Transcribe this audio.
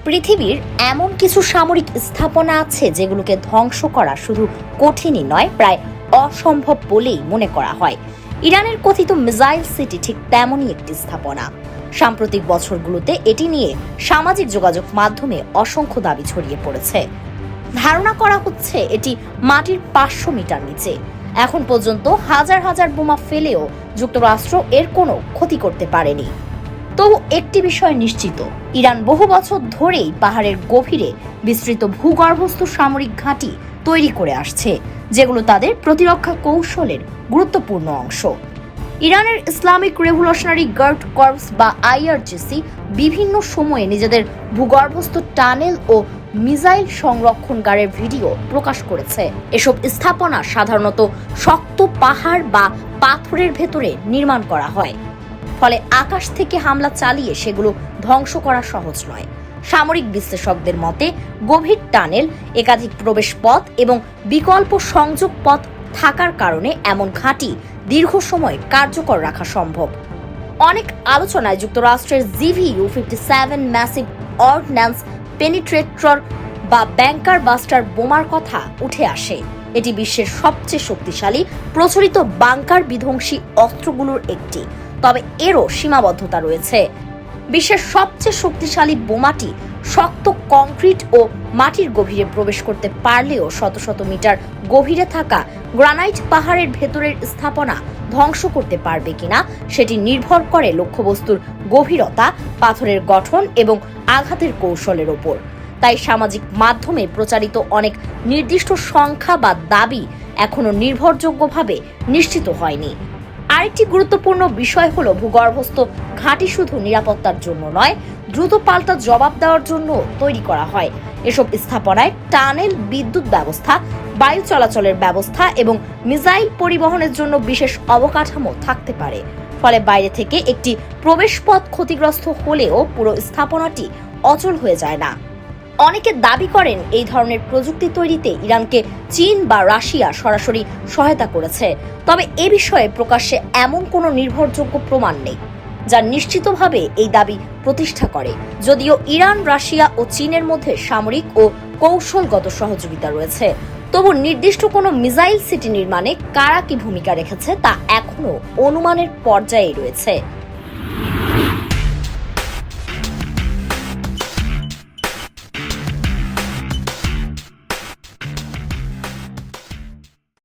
পৃথিবীর এমন কিছু সামরিক স্থাপনা আছে যেগুলোকে ধ্বংস করা শুধু কঠিনই নয়, প্রায় অসম্ভব বলেই মনে করা হয়। ইরানের কথিত মিসাইল সিটি ঠিক তেমনই একটি স্থাপনা। সাম্প্রতিক বছরগুলোতে এটি নিয়ে সামাজিক যোগাযোগ মাধ্যমে অসংখ্য দাবি ছড়িয়ে পড়েছে। ধারণা করা হচ্ছে এটি মাটির 500 মিটার নিচে। এখন পর্যন্ত হাজার হাজার বোমা ফেলেও যুক্তরাষ্ট্র এর কোনো ক্ষতি করতে পারেনি। তবু একটি বিষয় নিশ্চিত, ইরান বহু বছর ধরেই পাহাড়ের গভীরে বিস্তৃত ভূগর্ভস্থ সামরিক ঘাঁটি তৈরি করে আসছে, যেগুলো তাদের প্রতিরক্ষা কৌশলের গুরুত্বপূর্ণ অংশ। ইরানের ইসলামিক রেভলিউশনারি গার্ড কর্পস বা আইআরজিসি বিভিন্ন সময়ে নিজেদের ভূগর্ভস্থ টানেল ও মিসাইল সংরক্ষণগারের ভিডিও প্রকাশ করেছে। এসব স্থাপনা সাধারণত শক্ত পাহাড় বা পাথরের ভেতরে নির্মাণ করা হয়, ফলে আকাশ থেকে হামলা চালিয়ে সেগুলো ধ্বংস করা সহজ নয়। সামরিক বিশ্লেষকদের মতে গভীর টানেল, একাধিক প্রবেশ পথ এবং বিকল্প সংযোগ পথ থাকার কারণে এমন ঘাঁটি দীর্ঘ সময় কার্যকর রাখা সম্ভব। অনেক আলোচনায় যুক্তরাষ্ট্রের GVU-57 ম্যাসিভ অর্ডিন্যান্স পেনিট্রেটর বা ব্যাংকার বাস্টার বোমার কথা উঠে আসে। এটি বিশ্বের সবচেয়ে শক্তিশালী প্রচলিত বাংকার বিধ্বংসী অস্ত্রগুলোর একটি, তবে এরও সীমাবদ্ধতা রয়েছে। বিশ্বের সবচেয়ে শক্তিশালী বোমাটি শক্ত কংক্রিট ও মাটির গভীরে প্রবেশ করতে পারলেও শত শত মিটার গভীরে থাকা গ্রানাইট পাহাড়ের ভেতরের স্থাপনা ধ্বংস করতে পারবে কিনা সেটি নির্ভর করে লক্ষ্যবস্তুর গভীরতা, পাথরের গঠন এবং আঘাতের কৌশলের ওপর। তাই সামাজিক মাধ্যমে প্রচারিত অনেক নির্দিষ্ট সংখ্যা বা দাবি এখনো নির্ভরযোগ্যভাবে নিশ্চিত হয়নি। আরেকটি গুরুত্বপূর্ণ বিষয় হলো ভূগর্ভস্থ ঘাঁটি শুধু নিরাপত্তার জন্য নয়, দ্রুত পাল্টা জবাব দেওয়ার জন্য তৈরি করা হয়। এসব স্থাপনায় টানেল, বিদ্যুৎ ব্যবস্থা, বায়ু চলাচলের ব্যবস্থা এবং মিসাইল পরিবহনের জন্য বিশেষ অবকাঠামো থাকতে পারে। ফলে বাইরে থেকে একটি প্রবেশপথ ক্ষতিগ্রস্ত হলেও পুরো স্থাপনাটি অচল হয়ে যায় না। অনেকে দাবি করেন এই ধরনের প্রযুক্তি তৈরিতে ইরানকে চীন বা রাশিয়া সরাসরি সহায়তা করেছে, তবে এ বিষয়ে প্রকাশ্যে এমন কোনো নির্ভরযোগ্য প্রমাণ নেই যা নিশ্চিতভাবে এই দাবি প্রতিষ্ঠা করে। যদিও ইরান, রাশিয়া ও চীনের মধ্যে সামরিক ও কৌশলগত সহযোগিতা রয়েছে, তবু নির্দিষ্ট কোনো মিসাইল সিটি নির্মাণে কারা কি ভূমিকা রেখেছে তা এখনো অনুমানের পর্যায়ে রয়েছে।